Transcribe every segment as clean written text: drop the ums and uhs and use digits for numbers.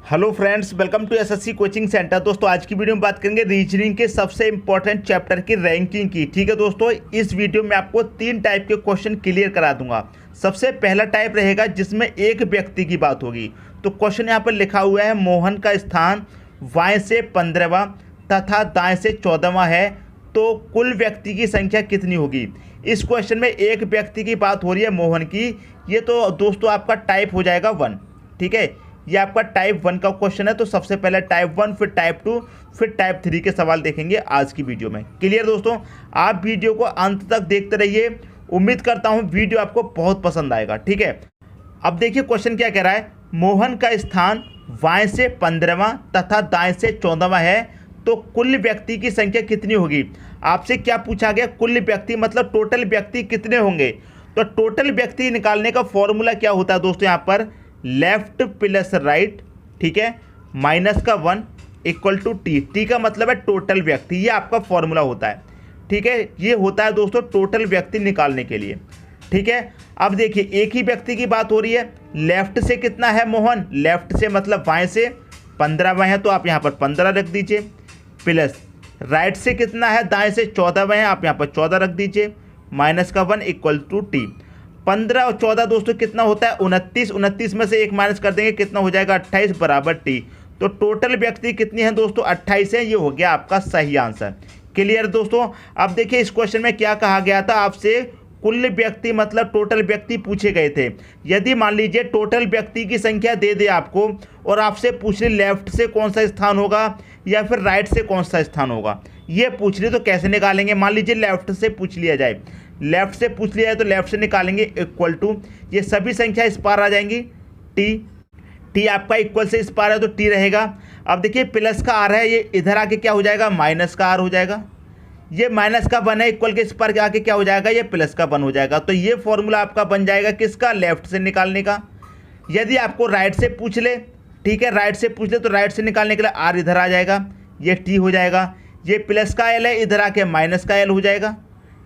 Hello friends, welcome to SSC coaching centre. दोस्तों आज की वीडियो में बात करेंगे रीजनिंग के सबसे इंपॉर्टेंट चैप्टर की रैंकिंग की। ठीक है दोस्तों, इस वीडियो में आपको 3 टाइप के क्वेश्चन क्लियर करा दूंगा। सबसे पहला टाइप रहेगा जिसमें एक व्यक्ति की बात होगी। तो क्वेश्चन यहाँ पर लिखा हुआ है, मोहन का स्थान बाएँ से 15वां तथा दाएँ से 14वां है, तो कुल व्यक्ति की संख्या कितनी होगी। इस क्वेश्चन में एक व्यक्ति की बात हो रही है, मोहन की। ये तो दोस्तों आपका टाइप हो जाएगा 1। ठीक है, ये आपका टाइप 1 का क्वेश्चन है। तो सबसे पहले टाइप 1, फिर टाइप 2, फिर टाइप 3 के सवाल देखेंगे आज की वीडियो में। क्लियर दोस्तों, आप वीडियो को अंत तक देखते रहिए। उम्मीद करता हूँ वीडियो आपको बहुत पसंद आएगा। ठीक है, अब देखिए क्वेश्चन क्या कह रहा है। मोहन का स्थान बाएं से 15वां तथा दाएं से 14वां है, तो कुल व्यक्ति की संख्या कितनी होगी। आपसे क्या पूछा गया, कुल व्यक्ति मतलब टोटल व्यक्ति कितने होंगे। तो टोटल व्यक्ति निकालने का फॉर्मूला क्या होता है दोस्तों, यहाँ पर लेफ्ट प्लस राइट, ठीक है, माइनस का 1 इक्वल टू टी। टी का मतलब है टोटल व्यक्ति, ये आपका फॉर्मूला होता है। ठीक है, ये होता है दोस्तों टोटल व्यक्ति निकालने के लिए। ठीक है, अब देखिए एक ही व्यक्ति की बात हो रही है। लेफ्ट से कितना है मोहन, लेफ्ट से मतलब बाएं से 15वां है, तो आप यहाँ पर 15 रख दीजिए। प्लस राइट से कितना है, दाएं से 14वां है, आप यहाँ पर 14 रख दीजिए। माइनस का 1 इक्वल टू टी। 15 और 14 दोस्तों कितना होता है, 29। 29 में से 1 माइनस कर देंगे, कितना हो जाएगा, 28 बराबर टी। तो टोटल व्यक्ति कितनी है दोस्तों, 28 है। ये हो गया आपका सही आंसर। क्लियर दोस्तों। अब देखिए इस क्वेश्चन में क्या कहा गया था, आपसे कुल व्यक्ति मतलब टोटल व्यक्ति पूछे गए थे। यदि मान लीजिए टोटल व्यक्ति की संख्या दे दे आपको और आपसे पूछ ली लेफ्ट से कौन सा स्थान होगा या फिर राइट से कौन सा स्थान होगा, ये पूछ ली, तो कैसे निकालेंगे। मान लीजिए लेफ्ट से पूछ लिया जाए, लेफ्ट से पूछ लिया जाए तो लेफ्ट से निकालेंगे इक्वल टू, ये सभी संख्या इस पार आ जाएंगी, टी। टी आपका इक्वल से इस पार है तो टी रहेगा। अब देखिए प्लस का आर है, ये इधर आके क्या हो जाएगा, माइनस का आर हो जाएगा। ये माइनस का 1 है, इक्वल के इस पर आके क्या हो जाएगा, ये प्लस का 1 हो जाएगा। तो ये फॉर्मूला आपका बन जाएगा किसका, लेफ्ट से निकालने का। यदि आपको राइट से पूछ ले, ठीक है, राइट से पूछ ले तो राइट से निकालने के लिए आर इधर आ जाएगा, ये टी हो जाएगा। ये प्लस का एल है, इधर आके माइनस का एल हो जाएगा।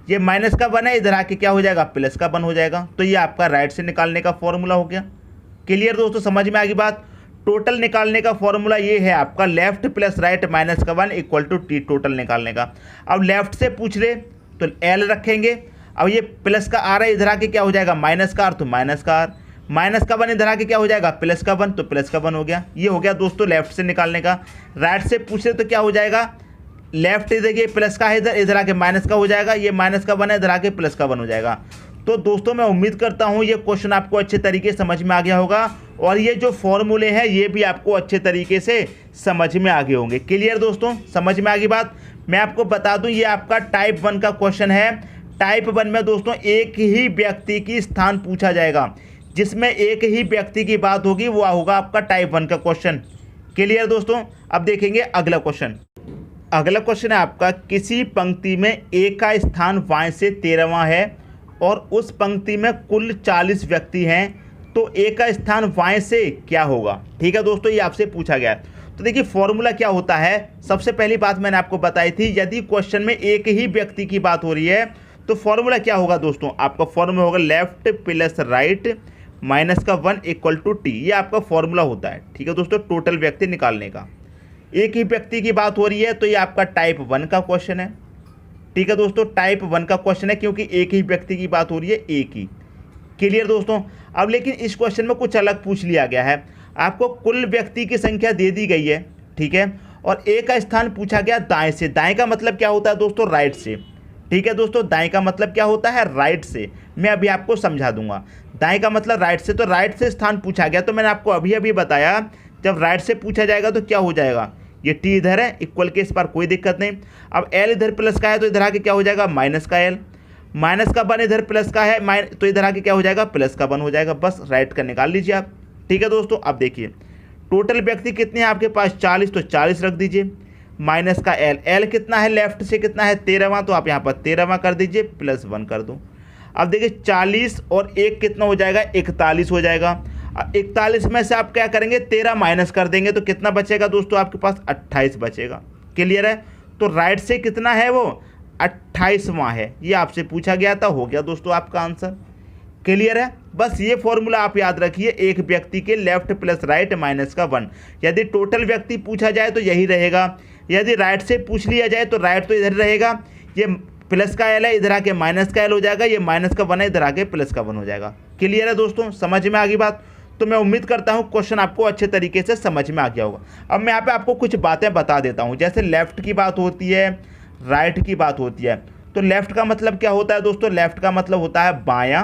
ये माइनस का 1 है, इधर आके क्या हो जाएगा, प्लस का 1 हो जाएगा। तो ये आपका राइट से निकालने का फॉर्मूला हो गया। क्लियर दोस्तों, समझ में आ गई बात। टोटल निकालने का फॉर्मूला ये है आपका, लेफ्ट प्लस राइट माइनस का 1 इक्वल टू टी, टोटल निकालने का। अब लेफ्ट से पूछ ले तो एल रखेंगे। अब ये प्लस का आर है, इधर आके क्या हो जाएगा, माइनस का आर, तो माइनस का आर। माइनस का 1 इधर आके क्या हो जाएगा, प्लस का 1, तो प्लस का 1 हो गया। ये हो गया दोस्तों लेफ्ट से निकालने का। राइट से पूछ ले तो क्या हो जाएगा, लेफ्ट देखिए प्लस का है, इधर इधर आके माइनस का हो जाएगा। ये माइनस का 1 है, इधर आके प्लस का 1 हो जाएगा। तो दोस्तों मैं उम्मीद करता हूँ ये क्वेश्चन आपको अच्छे तरीके से समझ में आ गया होगा और ये जो फॉर्मूले हैं ये भी आपको अच्छे तरीके से समझ में आ गए होंगे। क्लियर दोस्तों, समझ में आ गई बात। मैं आपको बता दूं ये आपका टाइप 1 का क्वेश्चन है। टाइप 1 में दोस्तों एक ही व्यक्ति की स्थान पूछा जाएगा, जिसमें एक ही व्यक्ति की बात होगी, वो होगा आपका टाइप 1 का क्वेश्चन। क्लियर दोस्तों। अब देखेंगे अगला क्वेश्चन। अगला क्वेश्चन है आपका, किसी पंक्ति में ए का स्थान बाएं से 13वां है और उस पंक्ति में कुल 40 व्यक्ति हैं, तो ए का स्थान बाएं से क्या होगा। ठीक है दोस्तों, ये आपसे पूछा गया है। तो देखिए फॉर्मूला क्या होता है, सबसे पहली बात मैंने आपको बताई थी, यदि क्वेश्चन में एक ही व्यक्ति की बात हो रही है तो फॉर्मूला क्या होगा दोस्तों, आपका फॉर्मूला होगा लेफ्ट प्लस राइट माइनस का 1 इक्वल टू टी। ये आपका फॉर्मूला होता है। ठीक है दोस्तों, टोटल व्यक्ति निकालने का। एक ही व्यक्ति की बात हो रही है तो ये आपका टाइप 1 का क्वेश्चन है। ठीक है दोस्तों, टाइप 1 का क्वेश्चन है क्योंकि एक ही व्यक्ति की बात हो रही है, एक ही। क्लियर दोस्तों। अब लेकिन इस क्वेश्चन में कुछ अलग पूछ लिया गया है। आपको कुल व्यक्ति की संख्या दे दी गई है, ठीक है, और ए का स्थान पूछा गया दाएं से। दाएं का मतलब क्या होता है दोस्तों, राइट से। ठीक है दोस्तों, दाएं का मतलब क्या होता है, राइट से। मैं अभी आपको समझा दूंगा। दाएं का मतलब राइट से, तो राइट से स्थान पूछा गया। तो मैंने आपको अभी अभी बताया जब राइट से पूछा जाएगा तो क्या हो जाएगा, ये टी इधर है, इक्वल के इस पर कोई दिक्कत नहीं। अब एल इधर प्लस का है तो इधर आके क्या हो जाएगा, माइनस का एल। माइनस का 1 इधर प्लस का है, तो इधर आके क्या हो जाएगा, प्लस का 1 हो जाएगा। बस राइट का निकाल लीजिए आप। ठीक है दोस्तों। अब देखिए टोटल व्यक्ति कितने हैं आपके पास, 40, तो 40 रख दीजिए। माइनस का एल, एल कितना है, लेफ्ट से कितना है, 13वां, तो आप यहाँ पर 13वां कर दीजिए, प्लस 1 कर दो। अब देखिए 40 और 1 कितना हो जाएगा, 41 हो जाएगा। 41 में से आप क्या करेंगे, 13 माइनस कर देंगे तो कितना बचेगा दोस्तों, आपके पास 28 बचेगा। क्लियर है। तो राइट से कितना है, वो 28वां है। ये आपसे पूछा गया था, हो गया दोस्तों आपका आंसर। क्लियर है। बस ये फॉर्मूला आप याद रखिए, एक व्यक्ति के लेफ्ट प्लस राइट माइनस का 1। यदि टोटल व्यक्ति पूछा जाए तो यही रहेगा, यदि राइट से पूछ लिया जाए तो राइट तो इधर रहेगा, ये प्लस का एल है इधर आके माइनस का एल हो जाएगा, ये माइनस का 1 है इधर आके प्लस का 1 हो जाएगा। क्लियर है दोस्तों, समझ में आ गई बात। तो मैं उम्मीद करता हूँ क्वेश्चन आपको अच्छे तरीके से समझ में आ गया होगा। अब मैं यहाँ पे आपको कुछ बातें बता देता हूँ, जैसे लेफ्ट की बात होती है, राइट की बात होती है। तो लेफ्ट का मतलब क्या होता है दोस्तों, लेफ्ट का मतलब होता है बायां,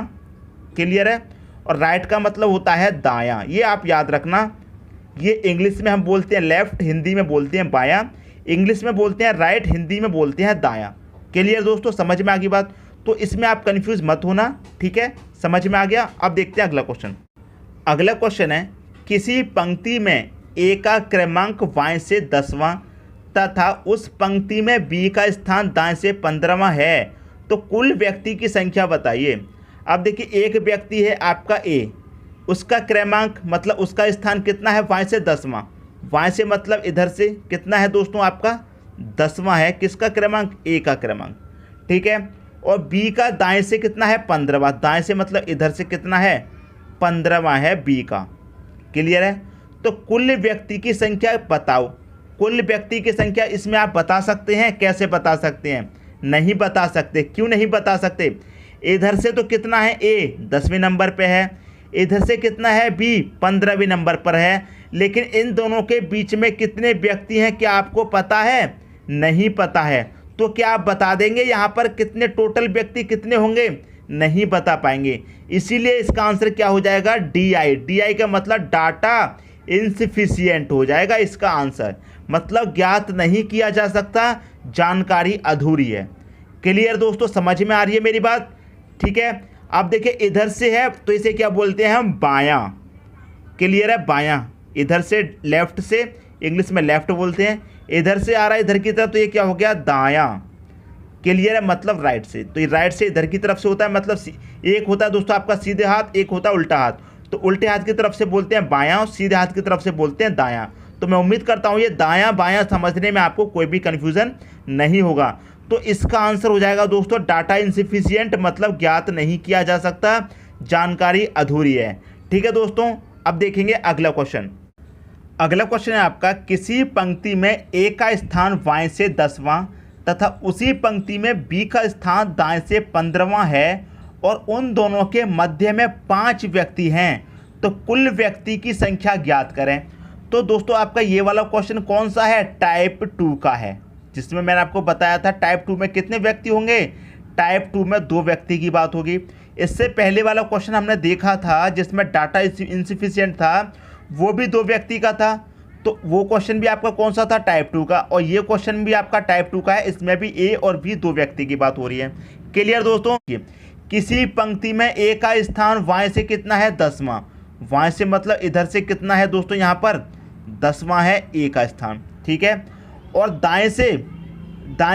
क्लियर है, और राइट का मतलब होता है दायां। ये आप याद रखना, ये इंग्लिश में हम बोलते हैं लेफ्ट, हिंदी में बोलते हैं बायां, इंग्लिश में बोलते हैं राइट, हिंदी में बोलते हैं दायां। क्लियर दोस्तों, समझ में आ गई बात। तो इसमें आप कंफ्यूज मत होना, ठीक है, समझ में आ गया। अब देखते हैं अगला क्वेश्चन। अगला क्वेश्चन है, किसी पंक्ति में ए का क्रमांक बाएं से 10वां तथा उस पंक्ति में बी का स्थान दाएं से 15वां है, तो कुल व्यक्ति की संख्या बताइए। अब देखिए, एक व्यक्ति है आपका ए, उसका क्रमांक मतलब उसका स्थान कितना है, बाएं से 10वां। बाएं से मतलब इधर से कितना है दोस्तों, आपका 10वां है, किसका क्रमांक, ए का क्रमांक, ठीक है। और बी का दाएं से कितना है, 15वां। दाएं से मतलब इधर से कितना है, 15वां है बी का। क्लियर है। तो कुल व्यक्ति की संख्या बताओ। कुल व्यक्ति की संख्या इसमें आप बता सकते हैं, कैसे बता सकते हैं, नहीं बता सकते। क्यों नहीं बता सकते, इधर से तो कितना है, ए 10वें नंबर पे है, इधर से कितना है, बी 15वें नंबर पर है, लेकिन इन दोनों के बीच में कितने व्यक्ति हैं क्या आपको पता है, नहीं पता है। तो क्या आप बता देंगे यहाँ पर कितने टोटल व्यक्ति कितने होंगे, नहीं बता पाएंगे। इसीलिए इसका आंसर क्या हो जाएगा, डी आई। डी आई का मतलब डाटा इनसफिशिएंट हो जाएगा इसका आंसर, मतलब ज्ञात नहीं किया जा सकता, जानकारी अधूरी है। क्लियर दोस्तों, समझ में आ रही है मेरी बात, ठीक है। अब देखिए, इधर से है तो इसे क्या बोलते हैं हम, बायां। क्लियर है, बायां। इधर से लेफ्ट से इंग्लिश में लेफ्ट बोलते हैं, इधर से आ रहा है इधर की तरफ तो ये क्या हो गया, दायां। क्लियर है, मतलब राइट से, तो ये राइट से इधर की तरफ से होता है, मतलब एक होता है दोस्तों आपका सीधे हाथ, एक होता है उल्टा हाथ। तो उल्टे हाथ की तरफ से बोलते हैं बायां और सीधे हाथ की तरफ से बोलते हैं दायां। तो मैं उम्मीद करता हूँ ये दायां बायां समझने में आपको कोई भी कन्फ्यूज़न नहीं होगा। तो इसका आंसर हो जाएगा दोस्तों डाटा इनसफिशिएंट, मतलब ज्ञात नहीं किया जा सकता, जानकारी अधूरी है। ठीक है दोस्तों, अब देखेंगे अगला क्वेश्चन। अगला क्वेश्चन है आपका, किसी पंक्ति में ए का स्थान बाएं से 10वां तथा उसी पंक्ति में बी का स्थान दाएं से 15वां है और उन दोनों के मध्य में 5 व्यक्ति हैं, तो कुल व्यक्ति की संख्या ज्ञात करें। तो दोस्तों आपका ये वाला क्वेश्चन कौन सा है, टाइप 2 का है, जिसमें मैंने आपको बताया था टाइप 2 में कितने व्यक्ति होंगे, टाइप 2 में 2 व्यक्ति की बात होगी। इससे पहले वाला क्वेश्चन हमने देखा था जिसमें डाटा इनसफिशिएंट था, वो भी 2 व्यक्ति का था, तो वो क्वेश्चन भी आपका कौन सा था, टाइप 2 का, और ये क्वेश्चन भी आपका टाइप 2 का है, इसमें भी ए और बी 2 व्यक्ति की बात हो रही है। क्लियर दोस्तों, किसी पंक्ति में ए का स्थान वाएं से कितना है, 10वां। वाएं से मतलब इधर से कितना है दोस्तों, यहाँ पर 10वां है ए का स्थान, ठीक है। और दाएं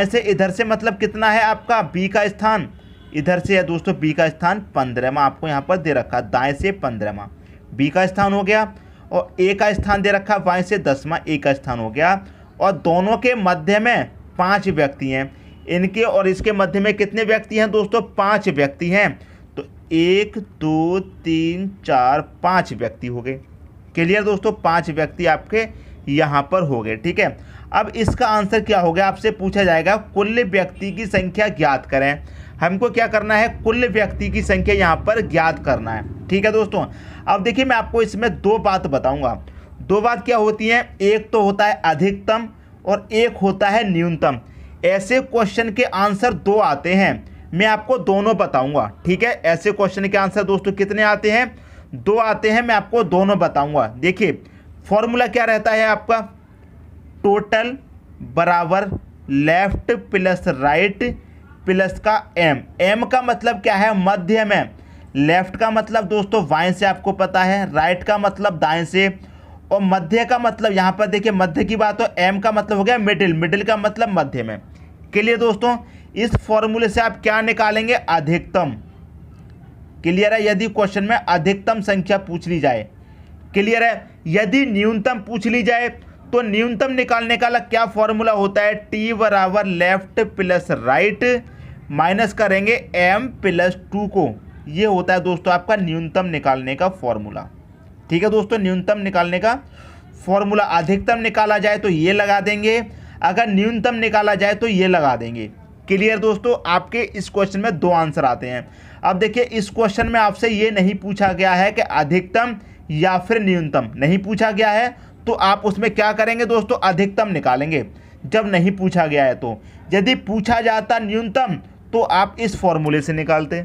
से इधर से मतलब कितना है आपका, बी का स्थान, इधर से है दोस्तों बी का स्थान 15वां, आपको यहाँ पर दे रखा, दाएं से 15वां बी का स्थान हो गया, और ए का स्थान दे रखा बाएं से 10वां ए का स्थान हो गया, और दोनों के मध्य में 5 व्यक्ति हैं। इनके और इसके मध्य में कितने व्यक्ति हैं दोस्तों, 5 व्यक्ति हैं। तो 1 2 3 4 5 व्यक्ति हो गए। क्लियर दोस्तों, 5 व्यक्ति आपके यहाँ पर हो गए, ठीक है। अब इसका आंसर क्या हो गया, आपसे पूछा जाएगा कुल व्यक्ति की संख्या ज्ञात करें। हमको क्या करना है, कुल व्यक्ति की संख्या यहाँ पर ज्ञात करना है, ठीक है दोस्तों। अब देखिए, मैं आपको इसमें 2 बात बताऊंगा। 2 बात क्या होती हैं, एक तो होता है अधिकतम और एक होता है न्यूनतम। ऐसे क्वेश्चन के आंसर 2 आते हैं, मैं आपको दोनों बताऊंगा, ठीक है। ऐसे क्वेश्चन के आंसर दोस्तों कितने आते हैं, 2 आते हैं, मैं आपको दोनों बताऊंगा। देखिए, फॉर्मूला क्या रहता है आपका, टोटल बराबर लेफ्ट प्लस राइट प्लस का एम। एम का मतलब क्या है, मध्य में। लेफ्ट का मतलब दोस्तों बाएं से, आपको पता है, राइट का मतलब दाएं से, और मध्य का मतलब यहाँ पर देखिए मध्य की बात हो, एम का मतलब हो गया मिडिल, मिडिल का मतलब मध्य में। क्लियर दोस्तों, इस फॉर्मूले से आप क्या निकालेंगे, अधिकतम। क्लियर है, यदि क्वेश्चन में अधिकतम संख्या पूछ ली जाए। क्लियर है, यदि न्यूनतम पूछ ली जाए तो न्यूनतम निकालने का क्या फॉर्मूला होता है, टी बराबर लेफ्ट प्लस राइट माइनस करेंगे एम प्लस 2 को, ये होता है दोस्तों आपका न्यूनतम निकालने का फॉर्मूला। ठीक है दोस्तों, न्यूनतम निकालने का फॉर्मूला। अधिकतम निकाला जाए तो ये लगा देंगे, अगर न्यूनतम निकाला जाए तो ये लगा देंगे। क्लियर दोस्तों, आपके इस क्वेश्चन में 2 आंसर आते हैं। अब देखिए इस क्वेश्चन में आपसे ये नहीं पूछा गया है कि अधिकतम या फिर न्यूनतम, नहीं पूछा गया है, तो आप उसमें क्या करेंगे दोस्तों, अधिकतम निकालेंगे। जब नहीं पूछा गया है तो, यदि पूछा जाता न्यूनतम तो आप इस फॉर्मूले से निकालते।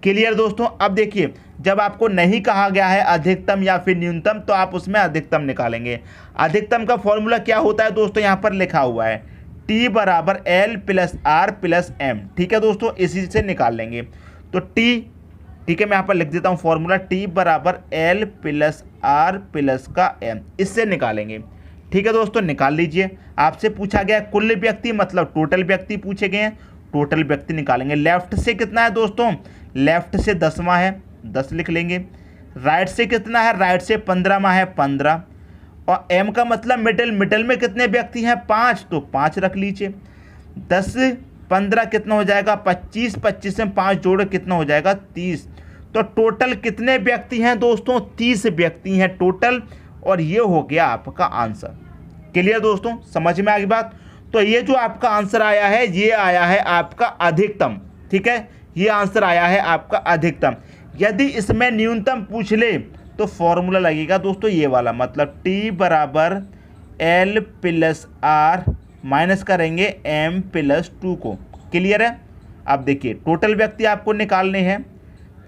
क्लियर दोस्तों, अब देखिए जब आपको नहीं कहा गया है अधिकतम या फिर न्यूनतम तो आप उसमें अधिकतम निकालेंगे। अधिकतम का फॉर्मूला क्या होता है दोस्तों, यहाँ पर लिखा हुआ है T बराबर L plus R plus M। ठीक है दोस्तों, इसी से निकाल लेंगे। तो T, ठीक है मैं यहाँ पर लिख देता हूँ फॉर्मूला, T बराबर L प्लस R प्लस का M, इससे निकालेंगे। ठीक है दोस्तों, निकाल लीजिए। आपसे पूछा गया कुल व्यक्ति, मतलब टोटल व्यक्ति पूछे गए हैं, टोटल व्यक्ति निकालेंगे। लेफ्ट से कितना है दोस्तों, लेफ्ट से 10वां है, 10 लिख लेंगे। राइट से कितना है, राइट से 15वां है, 15। और M का मतलब मिडिल, मिडिल में कितने व्यक्ति हैं, 5, तो 5 रख लीजिए। 10 15 कितना हो जाएगा, 25, 25 में 5 जोड़ कितना हो जाएगा, 30। तो टोटल कितने व्यक्ति हैं दोस्तों, 30 व्यक्ति हैं टोटल, और ये हो गया आपका आंसर। क्लियर दोस्तों, समझ में आ गई बात। तो ये जो आपका आंसर आया है, ये आया है आपका अधिकतम। ठीक है, ये आंसर आया है आपका अधिकतम। यदि इसमें न्यूनतम पूछ ले तो फॉर्मूला लगेगा दोस्तों ये वाला, मतलब T बराबर L प्लस R माइनस करेंगे M प्लस 2 को। क्लियर है। अब देखिए टोटल व्यक्ति आपको निकालने हैं।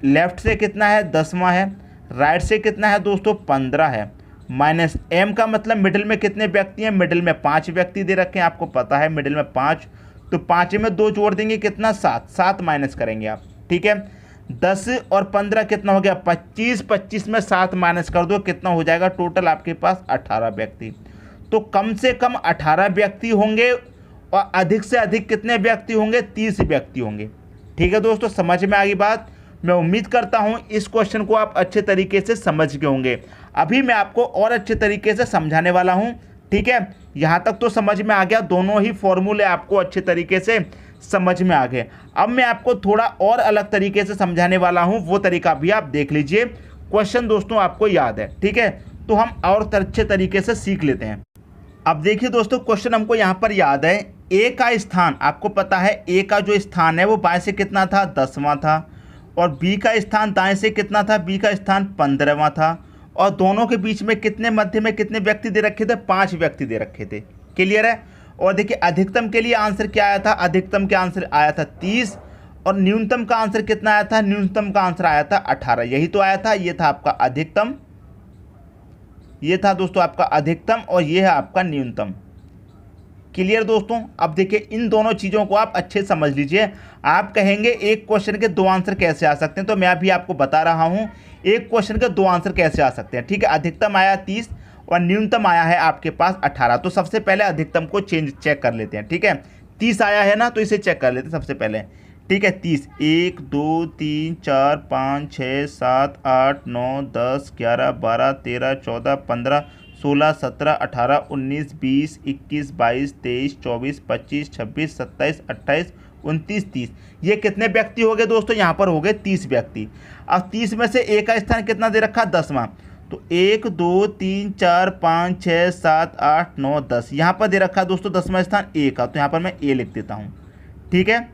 लेफ्ट से कितना है, 10वां है। राइट से कितना है दोस्तों, 15 है। माइनस M का मतलब मिडिल में कितने व्यक्ति हैं, मिडिल में 5 व्यक्ति दे रखे हैं, आपको पता है मिडिल में 5, तो 5 में 2 जोड़ देंगे कितना, 7, 7 माइनस करेंगे आप। ठीक है, 10 और 15 कितना हो गया, 25, 25 में 7 माइनस कर दो, कितना हो जाएगा टोटल आपके पास 18 व्यक्ति। तो कम से कम 18 व्यक्ति होंगे, और अधिक से अधिक कितने व्यक्ति होंगे, 30 व्यक्ति होंगे। ठीक है दोस्तों, समझ में आ गई बात। मैं उम्मीद करता हूं इस क्वेश्चन को आप अच्छे तरीके से समझ गए होंगे। अभी मैं आपको और अच्छे तरीके से समझाने वाला हूं। ठीक है, यहां तक तो समझ में आ गया, दोनों ही फॉर्मूले आपको अच्छे तरीके से समझ में आ गए। अब मैं आपको थोड़ा और अलग तरीके से समझाने वाला हूं, वो तरीका भी आप देख लीजिए। क्वेश्चन दोस्तों आपको याद है, ठीक है, तो हम और अच्छे तरीके से सीख लेते हैं। अब देखिए दोस्तों, क्वेश्चन हमको यहाँ पर याद है। ए का स्थान आपको पता है, ए का जो स्थान है वो बाएं से कितना था, 10वां था, और बी का स्थान दाएं से कितना था, बी का स्थान 15वां था, और दोनों के बीच में कितने, मध्य में कितने व्यक्ति दे रखे थे, 5 व्यक्ति दे रखे थे। क्लियर है। और देखिए अधिकतम के लिए आंसर क्या आया था, अधिकतम का आंसर आया था 30, और न्यूनतम का आंसर कितना आया था, न्यूनतम का आंसर आया था 18। यही तो आया था, ये था आपका अधिकतम, ये था दोस्तों आपका अधिकतम, और ये है आपका न्यूनतम। क्लियर दोस्तों। अब देखिए इन दोनों चीज़ों को आप अच्छे समझ लीजिए। आप कहेंगे एक क्वेश्चन के 2 आंसर कैसे आ सकते हैं, तो मैं अभी आपको बता रहा हूं एक क्वेश्चन के 2 आंसर कैसे आ सकते हैं। ठीक है, अधिकतम आया 30 और न्यूनतम आया है आपके पास 18। तो सबसे पहले अधिकतम को चेक कर लेते हैं। ठीक है, 30 आया है ना, तो इसे चेक कर लेते हैं सबसे पहले। ठीक है, 30, 1 2 3 4 5 6 7 8 9 10 11 12 13 14 15 16 17 18 19 20 21 22 23 24 25 26 27 28 29 30। ये कितने व्यक्ति हो गए दोस्तों, यहाँ पर हो गए 30 व्यक्ति। अब 30 में से ए का स्थान कितना दे रखा, 10वां, तो 1 2 3 4 5 6 7 8 9 10, यहाँ पर दे रखा दोस्तों 10वां स्थान ए का, तो यहाँ पर मैं ए लिख देता हूँ। ठीक है,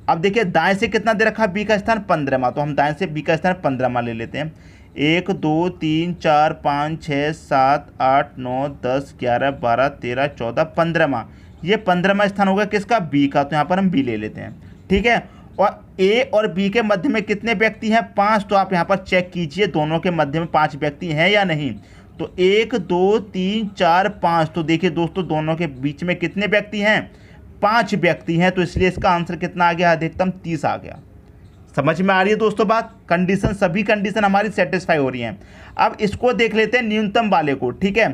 अब देखिए दाएं से कितना दे रखा, बी का स्थान 15वां, तो हम दाएं से बी का स्थान 15वां ले लेते हैं। 1 2 3 4 5 6 7 8 9 10 11 12 13 14 15वां, ये 15वां स्थान होगा किसका, बी का, तो यहाँ पर हम बी ले लेते हैं। ठीक है, और ए और बी के मध्य में कितने व्यक्ति हैं, 5, तो आप यहाँ पर चेक कीजिए दोनों के मध्य में 5 व्यक्ति हैं या नहीं। तो 1 2 3 4 5, तो देखिए दोस्तों दोनों के बीच में कितने व्यक्ति हैं, 5 व्यक्ति हैं, तो इसलिए इसका आंसर कितना आ गया, अधिकतम 30 आ गया। समझ में आ रही है दोस्तों बात। कंडीशन, सभी कंडीशन हमारी सेटिस्फाई हो रही हैं। अब इसको देख लेते हैं न्यूनतम वाले को। ठीक है,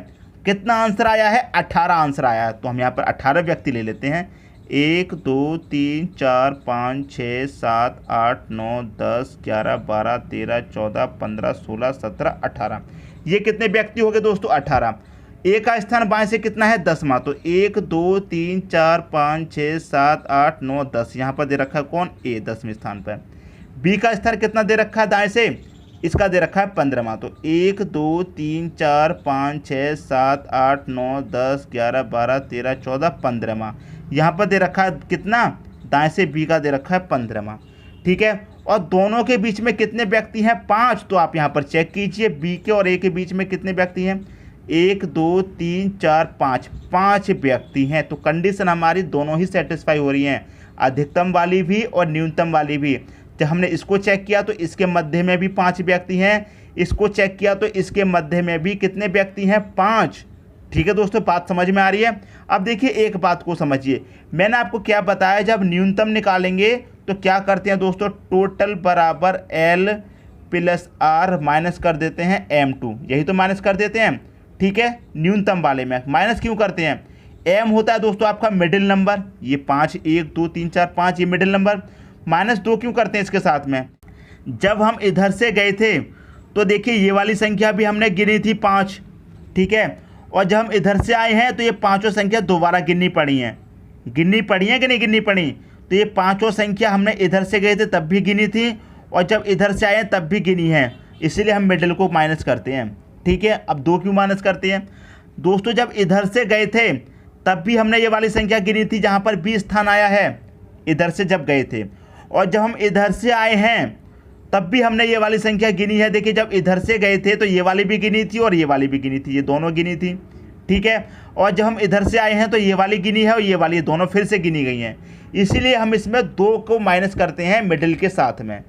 कितना आंसर आया है, 18 आंसर आया है, तो हम यहाँ पर 18 व्यक्ति ले लेते हैं। 1 2 3 4 5 6 7 8 9 10 11 12 13 14 15 16 17 18, ये कितने व्यक्ति हो गए दोस्तों, 18। ए का स्थान बाएं से कितना है, 10वां, तो 1 2 3 4 5 6 7 8 9 10, यहाँ पर दे रखा है कौन, ए 10वें स्थान पर। बी का स्थान कितना दे रखा है दाएं से, इसका दे रखा है 15वां। तो 1 2 3 4 5 6 7 8 9 10 11 12 13 14 15वां यहाँ पर दे रखा है कितना, दाएं से बी का दे रखा है 15वां। ठीक है, और दोनों के बीच में कितने व्यक्ति हैं, 5। तो आप यहाँ पर चेक कीजिए बी के और ए के बीच में कितने व्यक्ति हैं, 1 2 3 4 5, 5 व्यक्ति हैं। तो कंडीशन हमारी दोनों ही सेटिस्फाई हो रही हैं, अधिकतम वाली भी और न्यूनतम वाली भी। जब हमने इसको चेक किया तो इसके मध्य में भी 5 व्यक्ति हैं, इसको चेक किया तो इसके मध्य में भी कितने व्यक्ति हैं, 5। ठीक है दोस्तों, बात समझ में आ रही है। अब देखिए एक बात को समझिए, मैंने आपको क्या बताया, जब न्यूनतम निकालेंगे तो क्या करते हैं दोस्तों, टोटल बराबर L प्लस R माइनस कर देते हैं M2, यही तो माइनस कर देते हैं। ठीक है, न्यूनतम वाले में माइनस क्यों करते हैं, M होता है दोस्तों आपका मिडिल नंबर, ये 5 1 2 3 4 5 ये मिडिल नंबर, -2 क्यों करते हैं इसके साथ में। जब हम इधर से गए थे तो देखिए ये वाली संख्या भी हमने गिनी थी 5, ठीक है, और जब हम इधर से आए हैं तो ये पांचों संख्या दोबारा गिननी पड़ी हैं कि नहीं गिननी पड़ी। तो ये पांचों संख्या हमने इधर से गए थे तब भी गिनी थी और जब इधर से आए हैं तब भी गिनी है, इसीलिए हम मिडिल को माइनस करते हैं। ठीक है, अब 2 क्यों माइनस करते हैं दोस्तों, जब इधर से गए थे तब भी हमने ये वाली संख्या गिनी थी जहाँ पर 20 स्थान आया है, इधर से जब गए थे, और जब हम इधर से आए हैं तब भी हमने ये वाली संख्या गिनी है। देखिए जब इधर से गए थे तो ये वाली भी गिनी थी और ये वाली भी गिनी थी, ये दोनों गिनी थी। ठीक है, और जब हम इधर से आए हैं तो ये वाली गिनी है और ये वाली दोनों फिर से गिनी गई हैं, इसीलिए हम इसमें 2 को माइनस करते हैं मिडिल के साथ में।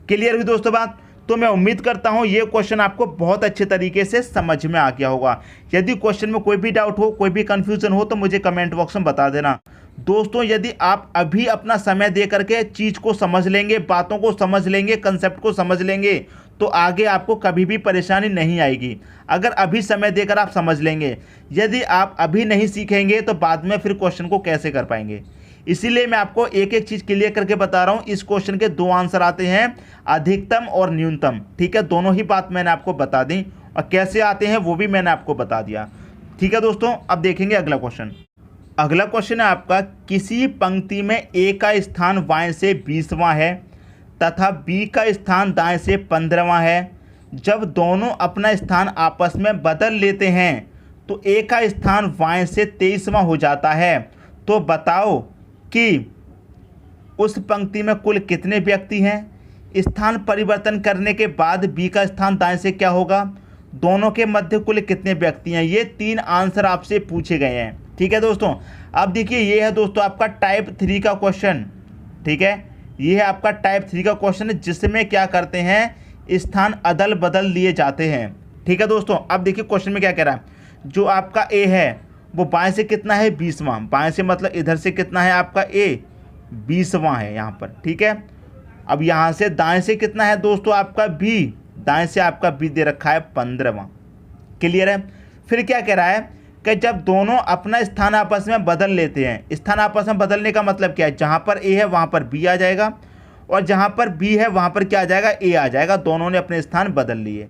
क्लियर हुई दोस्तों बात। तो मैं उम्मीद करता हूँ ये क्वेश्चन आपको बहुत अच्छे तरीके से समझ में आ गया होगा। यदि क्वेश्चन में कोई भी डाउट हो, कोई भी कन्फ्यूजन हो तो मुझे कमेंट बॉक्स में बता देना। दोस्तों यदि आप अभी अपना समय दे करके चीज़ को समझ लेंगे, बातों को समझ लेंगे, कंसेप्ट को समझ लेंगे तो आगे आपको कभी भी परेशानी नहीं आएगी। अगर अभी समय देकर आप समझ लेंगे, यदि आप अभी नहीं सीखेंगे तो बाद में फिर क्वेश्चन को कैसे कर पाएंगे। इसीलिए मैं आपको एक एक चीज़ क्लियर करके बता रहा हूँ। इस क्वेश्चन के 2 आंसर आते हैं, अधिकतम और न्यूनतम। ठीक है, दोनों ही बात मैंने आपको बता दी और कैसे आते हैं वो भी मैंने आपको बता दिया। ठीक है दोस्तों, अब देखेंगे अगला क्वेश्चन। अगला क्वेश्चन है आपका, किसी पंक्ति में ए का स्थान बाएं से 20वां है तथा बी का स्थान दाएं से 15वां है। जब दोनों अपना स्थान आपस में बदल लेते हैं तो ए का स्थान बाएं से 23वां हो जाता है। तो बताओ कि उस पंक्ति में कुल कितने व्यक्ति हैं। स्थान परिवर्तन करने के बाद बी का स्थान दाएं से क्या होगा, दोनों के मध्य कुल कितने व्यक्ति हैं। ये 3 आंसर आपसे पूछे गए हैं। ठीक है दोस्तों, अब देखिए ये है दोस्तों आपका टाइप 3 का क्वेश्चन। ठीक है, ये है आपका टाइप 3 का क्वेश्चन जिसमें क्या करते हैं, स्थान अदल बदल लिए जाते हैं। ठीक है दोस्तों, अब देखिए क्वेश्चन में क्या कह रहा है, जो आपका ए है वो बाएं से कितना है 20वां, बाएं से मतलब इधर से कितना है आपका ए 20वां है यहाँ पर। ठीक है, अब यहाँ से दाएं से कितना है दोस्तों आपका बी, दाएं से आपका बी दे रखा है 15वां। क्लियर है। फिर क्या कह रहा है कि जब दोनों अपना स्थान आपस में बदल लेते हैं, स्थान आपस में बदलने का मतलब क्या है, जहाँ पर ए है वहाँ पर बी आ जाएगा और जहाँ पर बी है वहाँ पर क्या आ जाएगा, ए आ जाएगा। दोनों ने अपने स्थान बदल लिए,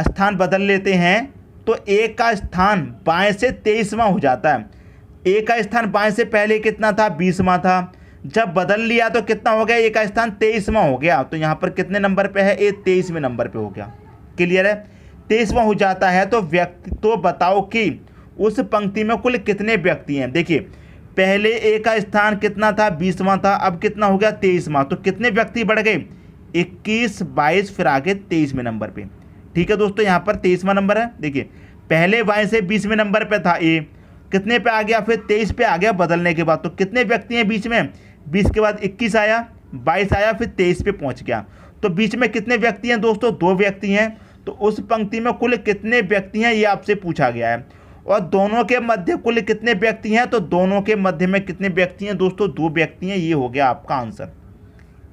स्थान बदल लेते हैं तो ए का स्थान बाएं से 23वां हो जाता है। ए का स्थान बाएं से पहले कितना था, 20वां था, जब बदल लिया तो कितना हो गया, ए का स्थान 23वां हो गया। तो यहाँ पर कितने नंबर पे है, ए 23वें नंबर पे हो गया। क्लियर है, 23वां हो जाता है। तो बताओ कि उस पंक्ति में कुल कितने व्यक्ति हैं। देखिए पहले ए का स्थान कितना था, 20वां था, अब कितना हो गया 23वां। तो कितने व्यक्ति बढ़ गए, 21 22 फिर आगे 23वें नंबर पे। ठीक है दोस्तों, यहाँ पर 23वां नंबर है। देखिए पहले बाएं से 20वें नंबर पे था ए, कितने पे आ गया, फिर 23 पे आ गया बदलने के बाद। तो कितने व्यक्ति हैं बीच में, 20 के बाद 21 आया, 22 आया, फिर 23 पे पहुंच गया। तो बीच में कितने व्यक्ति हैं दोस्तों, 2 व्यक्ति हैं। तो उस पंक्ति में कुल कितने व्यक्ति हैं ये आपसे पूछा गया है। और दोनों के मध्य कुल कितने व्यक्ति हैं, तो दोनों के मध्य में कितने व्यक्ति हैं दोस्तों, 2 व्यक्ति हैं। ये हो गया आपका आंसर,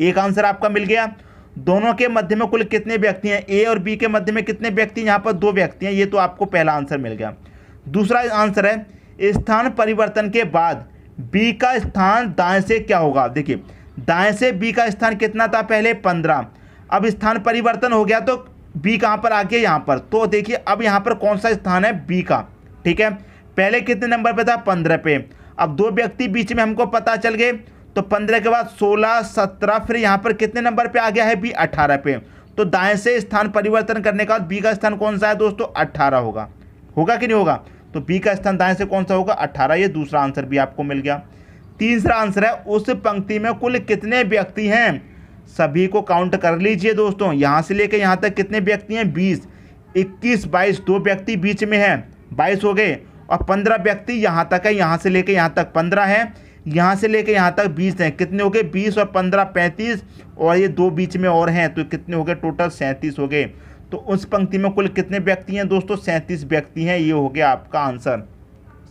एक आंसर आपका मिल गया। दोनों के मध्य में कुल कितने व्यक्ति हैं, ए और बी के मध्य में कितने व्यक्ति हैं, यहाँ पर 2 व्यक्ति हैं। ये तो आपको पहला आंसर मिल गया। दूसरा आंसर है, स्थान परिवर्तन के बाद बी का स्थान दाएं से क्या होगा। देखिए दाएं से बी का स्थान कितना था, पहले 15, अब स्थान परिवर्तन हो गया तो बी कहाँ पर आ गया, यहाँ पर। तो देखिए अब यहाँ पर कौन सा स्थान है, बी का। ठीक है, पहले कितने नंबर पे था, 15 पे। अब 2 व्यक्ति बीच में हमको पता चल गए तो 15 के बाद 16, 17, फिर यहाँ पर कितने नंबर पे आ गया है बी, 18 पे। तो दाएं से स्थान परिवर्तन करने का बाद बी का स्थान कौन सा है दोस्तों, 18 होगा। होगा कि नहीं होगा? तो बी का स्थान दाएं से कौन सा होगा, 18। ये दूसरा आंसर भी आपको मिल गया। तीसरा आंसर है उस पंक्ति में कुल कितने व्यक्ति हैं, सभी को काउंट कर लीजिए दोस्तों। यहाँ से लेकर यहाँ तक कितने व्यक्ति हैं, 20, 21, 22, 2 व्यक्ति बीच में हैं, 22 हो गए। और 15 व्यक्ति यहाँ तक है, यहाँ से लेकर यहाँ तक 15 है, यहाँ से लेकर यहाँ तक 20 हैं। कितने हो गए, 20 और 15 35, और ये 2 बीच में और हैं, तो कितने हो गए टोटल, 37 हो गए। तो उस पंक्ति में कुल कितने व्यक्ति हैं दोस्तों, 37 व्यक्ति हैं। ये हो गया आपका आंसर।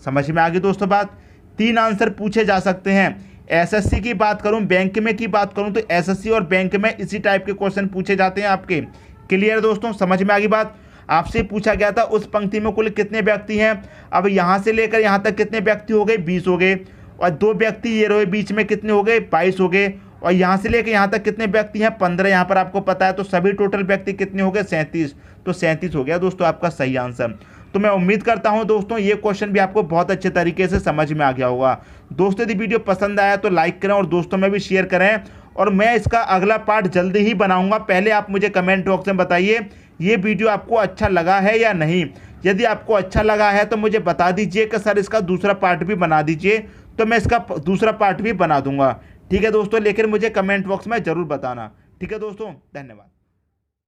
समझ में आ गई दोस्तों बात। 3 आंसर पूछे जा सकते हैं। एसएससी की बात करूं, बैंक में की बात करूं, तो एसएससी और बैंक में इसी टाइप के क्वेश्चन पूछे जाते हैं आपके। क्लियर दोस्तों, समझ में आ गई बात। आपसे पूछा गया था उस पंक्ति में कुल कितने व्यक्ति हैं। अब यहाँ से लेकर यहाँ तक कितने व्यक्ति हो गए, 20 हो गए। और 2 व्यक्ति ये रहे बीच में, कितने हो गए, 22 हो गए। और यहाँ से लेकर यहाँ तक कितने व्यक्ति हैं, 15 यहाँ पर आपको पता है। तो सभी टोटल व्यक्ति कितने हो गए, 37। तो 37 हो गया दोस्तों आपका सही आंसर। तो मैं उम्मीद करता हूं दोस्तों ये क्वेश्चन भी आपको बहुत अच्छे तरीके से समझ में आ गया होगा। दोस्तों यदि वीडियो पसंद आया तो लाइक करें और दोस्तों में भी शेयर करें। और मैं इसका अगला पार्ट जल्दी ही बनाऊंगा। पहले आप मुझे कमेंट बॉक्स में बताइए ये वीडियो आपको अच्छा लगा है या नहीं। यदि आपको अच्छा लगा है तो मुझे बता दीजिए कि सर इसका दूसरा पार्ट भी बना दीजिए, तो मैं इसका दूसरा पार्ट भी बना दूंगा। ठीक है दोस्तों, लेकिन मुझे कमेंट बॉक्स में ज़रूर बताना। ठीक है दोस्तों, धन्यवाद।